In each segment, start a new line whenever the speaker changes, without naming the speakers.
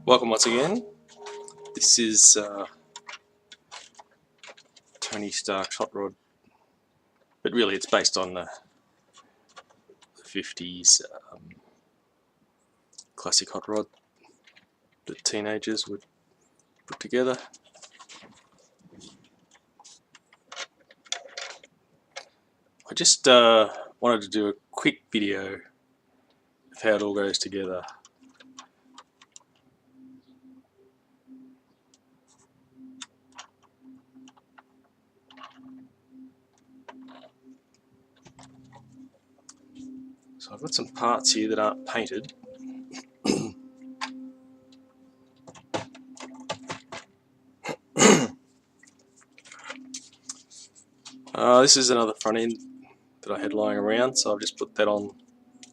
Welcome once again. This is Tony Stark's Hotrod, but really it's based on the 50s classic hot rod that teenagers would put together. I just wanted to do a quick video of how it all goes together. So I've got some parts here that aren't painted. This is another front end that I had lying around, so I've just put that on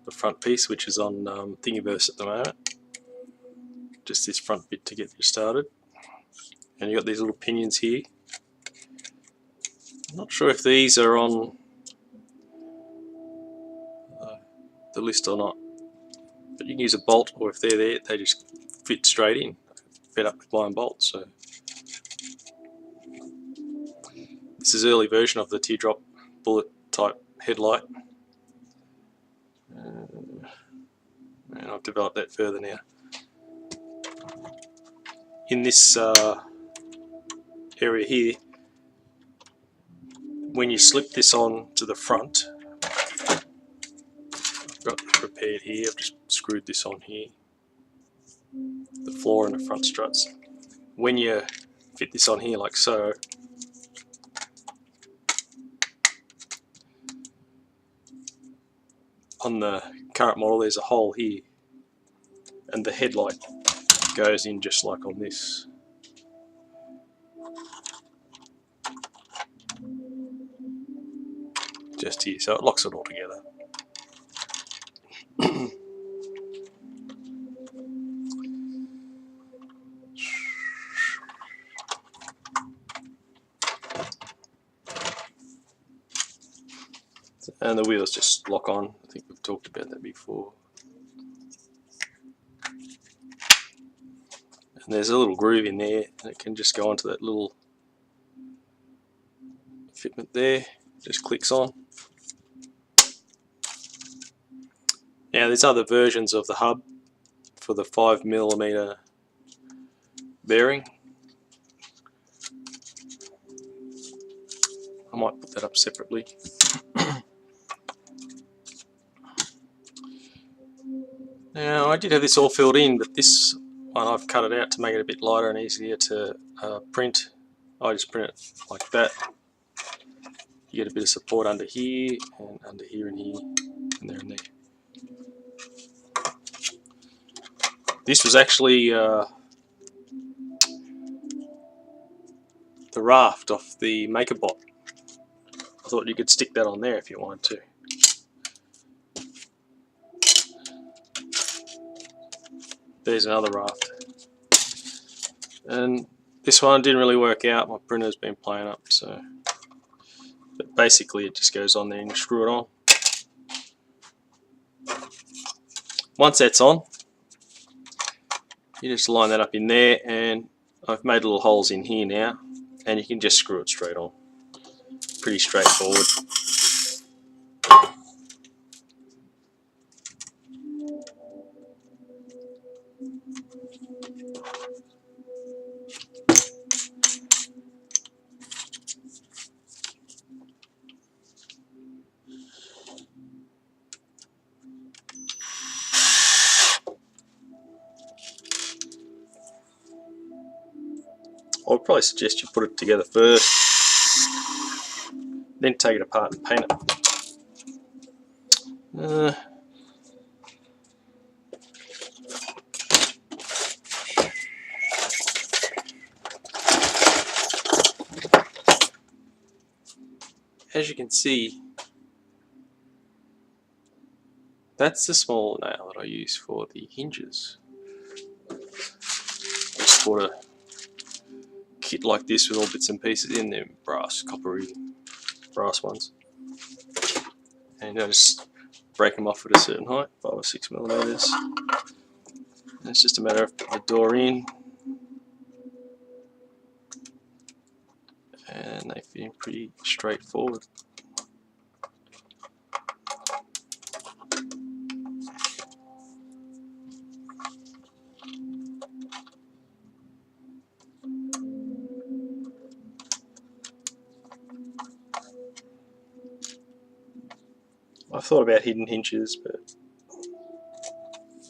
the front piece, which is on Thingiverse at the moment. Just this front bit to get you started. And you got these little pinions here. I'm not sure if these are on the list or not, but you can use a bolt, or if they're there, they just fit straight in. Fed up with blind bolts. So this is early version of the Teardrop bullet type headlight, and I've developed that further now. In this area here, when you slip this on to the front, I've got it prepared here, I've just screwed this on here, the floor and the front struts. When you fit this on here like so, on the current model there's a hole here, and the headlight goes in just like on this. Just here, so it locks it all together. And the wheels just lock on. I think we've talked about that before. And there's a little groove in there, and it can just go onto that little fitment there. Just clicks on. Now there's other versions of the hub for the 5mm bearing. I might put that up separately. Now I did have this all filled in, but this one I've cut it out to make it a bit lighter and easier to print. I just print it like that. You get a bit of support under here, and under here, and here, and there and there. This was actually the raft off the MakerBot. I thought you could stick that on there if you wanted to. There's another raft. And this one didn't really work out. My printer's been playing up, so. But basically it just goes on there and you screw it on. Once that's on, you just line that up in there, and I've made little holes in here now, and you can just screw it straight on. Pretty straightforward. I would probably suggest you put it together first, then take it apart and paint it. As you can see, that's the small nail that I use for the hinges. Just bought a kit like this with all bits and pieces in them, brass, coppery brass ones, and I just break them off at a certain height, 5 or 6 millimeters, And it's just a matter of putting the door in, and they fit in pretty straightforward. I thought about hidden hinges, but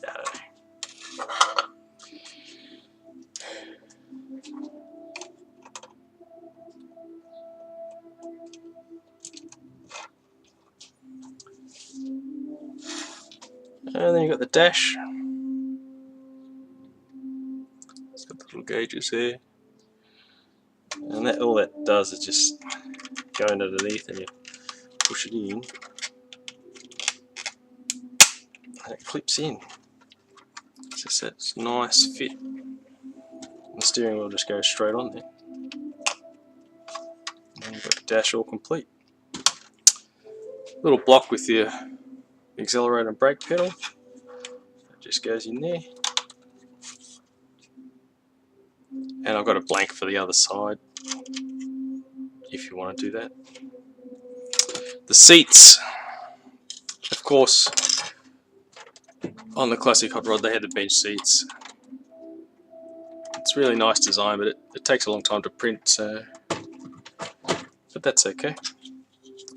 no. And then you've got the dash. It's got the little gauges there. And that, all that does is just go underneath and you push it in. And it clips in. It's just that nice fit. The steering wheel just goes straight on there. And you've got the dash all complete. Little block with your accelerator and brake pedal. It just goes in there. And I've got a blank for the other side if you want to do that. The seats, of course, on the classic hot rod they had the bench seats. It's really nice design, but it takes a long time to print, so but that's okay.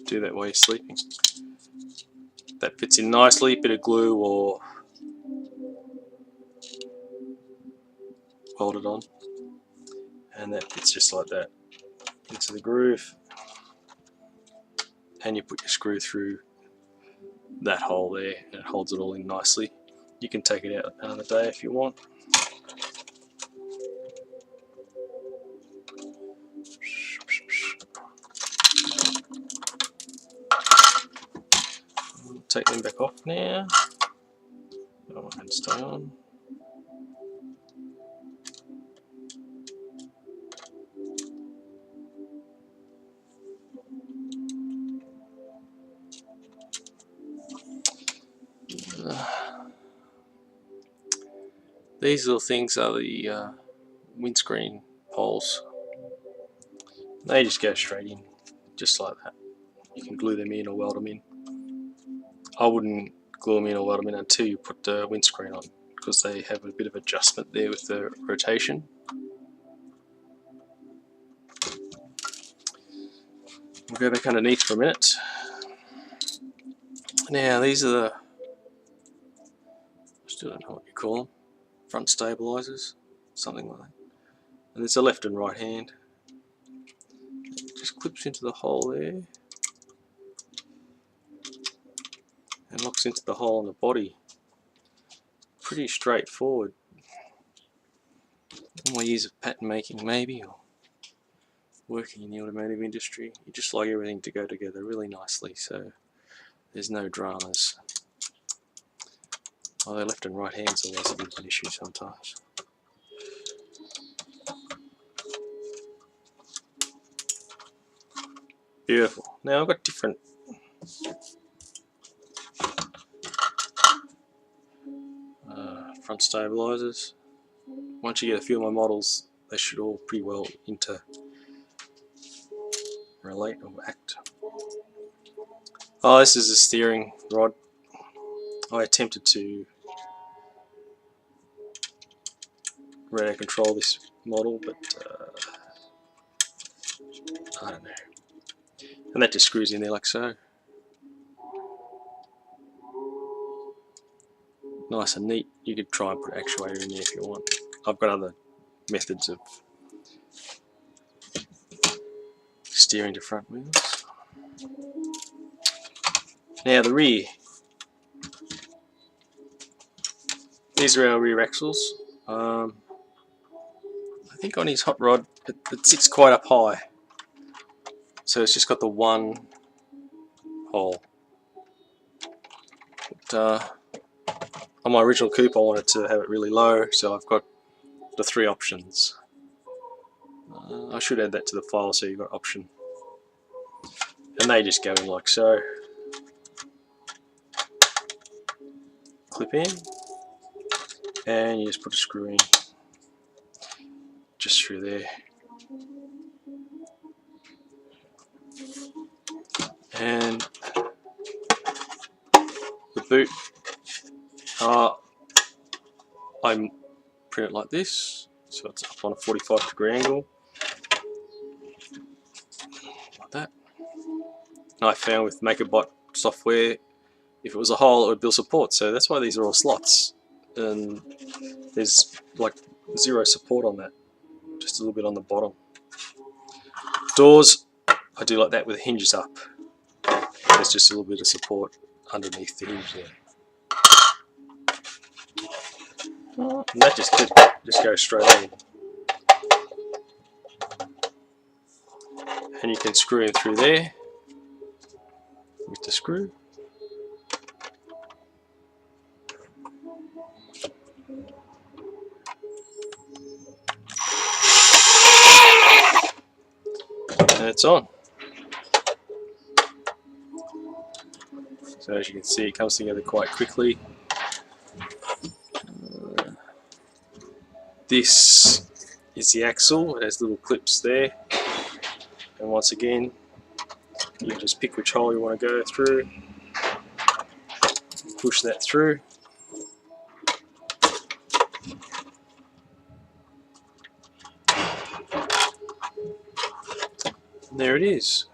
Do that while you're sleeping. That fits in nicely, bit of glue or welded on, and that fits just like that into the groove, and you put your screw through that hole there and it holds it all in nicely. You can take it out another day if you want. I'll take them back off now. That one can stay on. These little things are the windscreen poles. They just go straight in, just like that. You can glue them in or weld them in. I wouldn't glue them in or weld them in until you put the windscreen on, because they have a bit of adjustment there with the rotation. We'll go back underneath for a minute. Now these are the, I still don't know what you call them, front stabilizers, something like that. And there's a left and right hand. It just clips into the hole there and locks into the hole in the body. Pretty straightforward. All my years of pattern making maybe, or working in the automotive industry, you just like everything to go together really nicely, so there's no dramas. Although left and right hands are always a bit of an issue sometimes. Beautiful. Now I've got different front stabilizers. Once you get a few of my models, they should all pretty well interrelate or act. Oh, this is a steering rod. I attempted to radio control this model, but I don't know. And that just screws in there like so. Nice and neat. You could try and put an actuator in there if you want. I've got other methods of steering to front wheels. Now the rear. These are our rear axles. I think on his hot rod it sits quite up high, so it's just got the one hole. But, on my original coupe I wanted to have it really low, so I've got the 3 options. I should add that to the file so you've got option. And they just go in like so. Clip in. and you just put a screw in just through there. And the boot, I print it like this, so it's up on a 45-degree angle, like that. And I found with MakerBot software, if it was a hole, it would build support. So that's why these are all slots, and there's like zero support on that, just a little bit on the bottom. Doors, I do like that with the hinges up. There's just a little bit of support underneath the hinge there. And that just goes straight on. And you can screw in through there with the screw. And it's on. So as you can see, it comes together quite quickly. This is the axle. It has little clips there. And once again, you can just pick which hole you want to go through. Push that through. And there it is.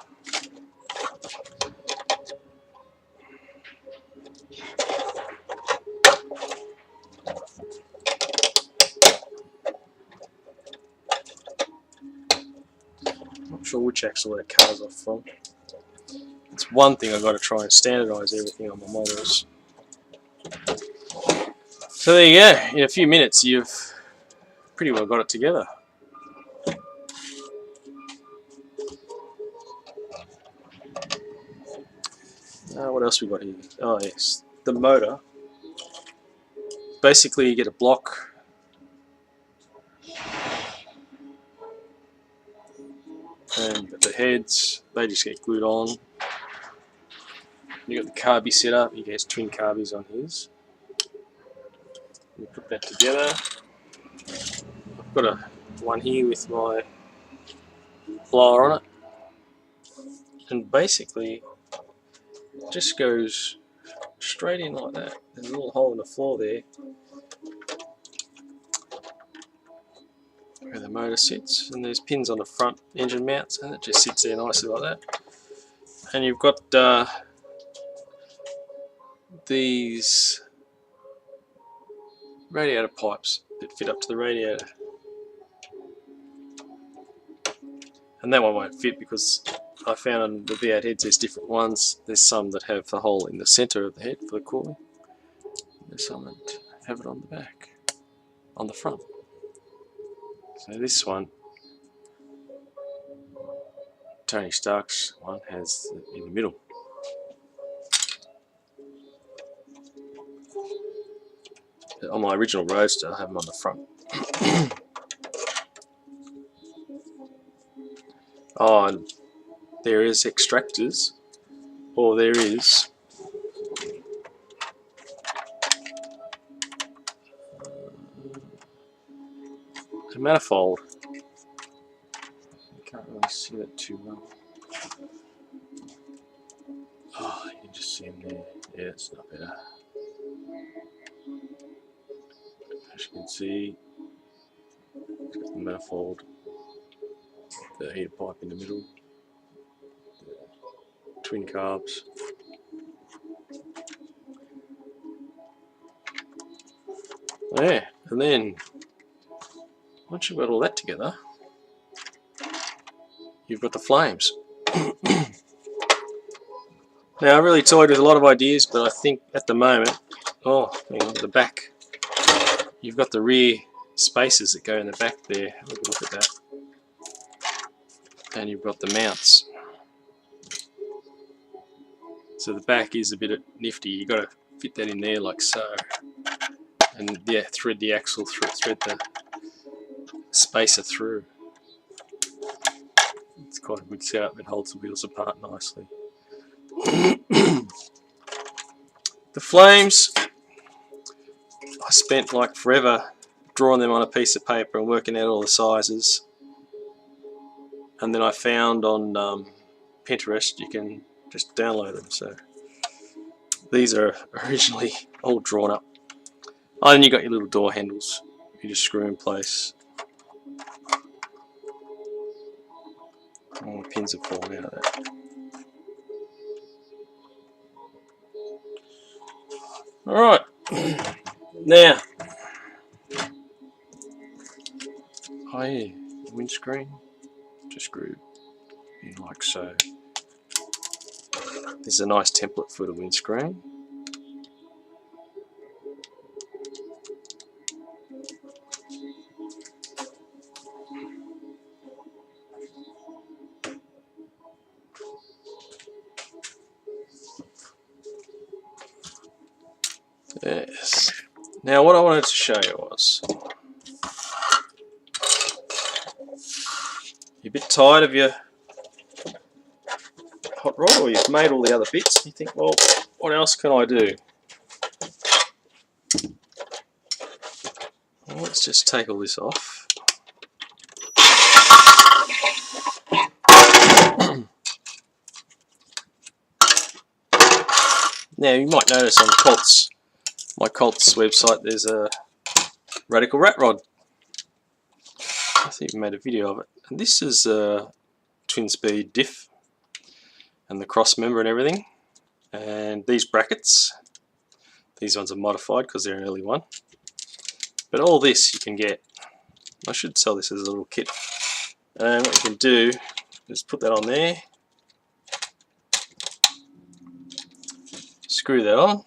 Not sure which axle that covers off from. It's one thing I've got to try and standardise everything on my models. So there you go. In a few minutes, you've pretty well got it together. What else we got here? Oh yes, the motor. Basically, you get a block. And the heads, they just get glued on. You got the carby set up. He has twin carbies on his. You put that together. I've got one here with my blower on it, and basically it just goes straight in like that. There's a little hole in the floor there where the motor sits, and there's pins on the front engine mounts, and it just sits there nicely like that. And you've got these radiator pipes that fit up to the radiator, and that one won't fit because I found on the V8 heads there's different ones. There's some that have the hole in the center of the head for the cooling. There's some that have it on the back, on the front. So this one, Tony Stark's one, has it in the middle. On my original Roadster, I have them on the front. Oh, and there is extractors, or there is a manifold. You can't really see that too well. Oh, you can just see them there. Yeah, it's not better. As you can see, it's got the manifold, the heater pipe in the middle, the twin carbs. Yeah, and then once you've got all that together, you've got the flames. Now I really toyed with a lot of ideas, but I think at the moment, oh, hang on, the back, you've got the rear spacers that go in the back there. Have a look at that. And you've got the mounts. So the back is a bit nifty. You've got to fit that in there like so. And yeah, thread the axle through, thread the spacer through. It's quite a good setup. It holds the wheels apart nicely. The flames, I spent like forever drawing them on a piece of paper and working out all the sizes, and then I found on Pinterest you can just download them. So these are originally all drawn up. Oh, and you got your little door handles. You just screw in place. Oh, the pins have fallen out of that. Alright, now, oh yeah, windscreen, just screw in like so. This is a nice template for the windscreen. Yes. Now what I wanted to show you was, you're a bit tired of your hot rod, or you've made all the other bits, you think, well, what else can I do? Well, let's just take all this off. Now you might notice on my Colt's website, there's a radical rat rod. I think we made a video of it. And this is a twin speed diff and the cross member and everything. And these brackets, these ones are modified because they're an early one. But all this you can get. I should sell this as a little kit. And what you can do is put that on there, screw that on.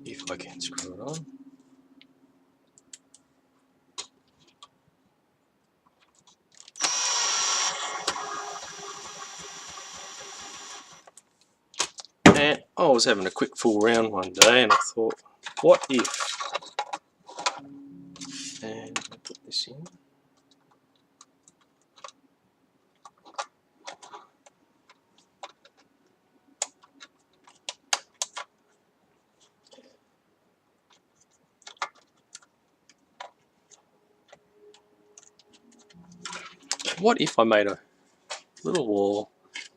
If I can screw it on. And I was having a quick fool round one day and I thought, what if? And I put this in. What if I made a little wall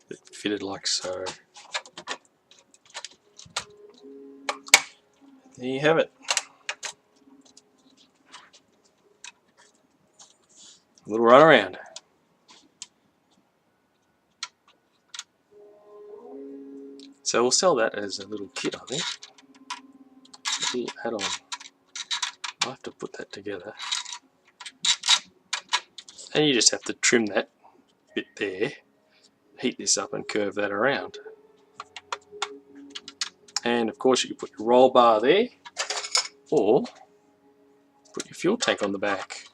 that fitted like so? There you have it. A little run around. So we'll sell that as a little kit, I think. A little add-on. I'll have to put that together. And you just have to trim that bit there, heat this up and curve that around. And of course you can put your roll bar there, or put your fuel tank on the back.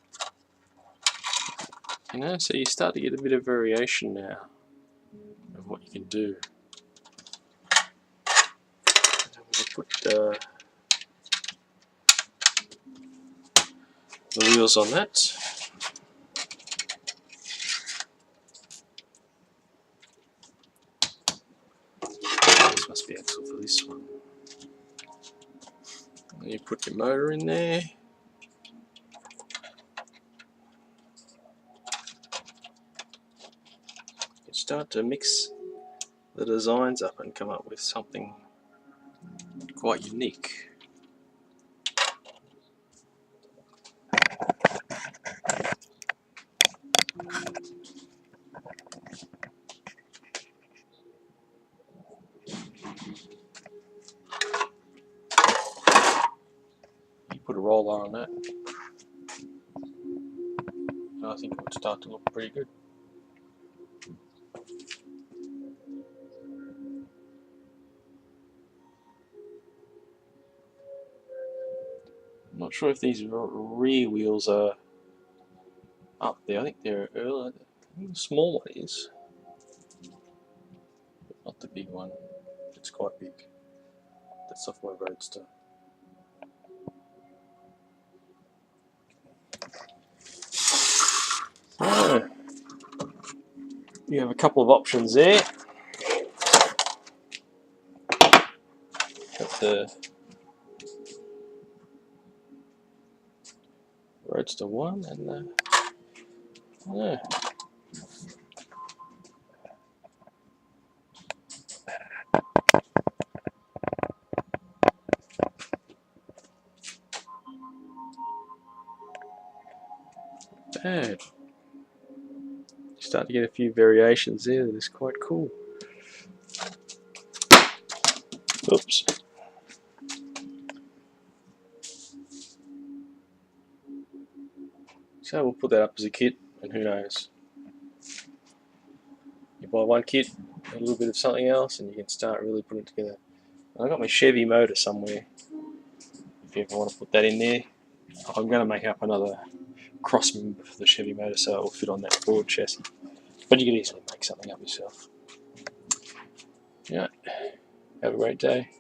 You know, so you start to get a bit of variation now of what you can do. I'm going to put the wheels on that. This must be axle for this one. And you put your motor in there. You start to mix the designs up and come up with something quite unique. You put a roll bar on that, and I think it would start to look pretty good. I'm not sure if these rear wheels are up there. I think they're early. I think the small one is, but not the big one. It's quite big. That's off my roadster. you have a couple of options there. Got the Roadster 1 and the bad. You start to get a few variations there that is quite cool. Oops. So we'll put that up as a kit, and who knows. You buy one kit, a little bit of something else, and you can start really putting it together. I've got my Chevy motor somewhere, if you ever want to put that in there. I'm going to make up another cross member for the Chevy motor so it will fit on that Ford chassis. But you can easily make something up yourself. Yeah, have a great day.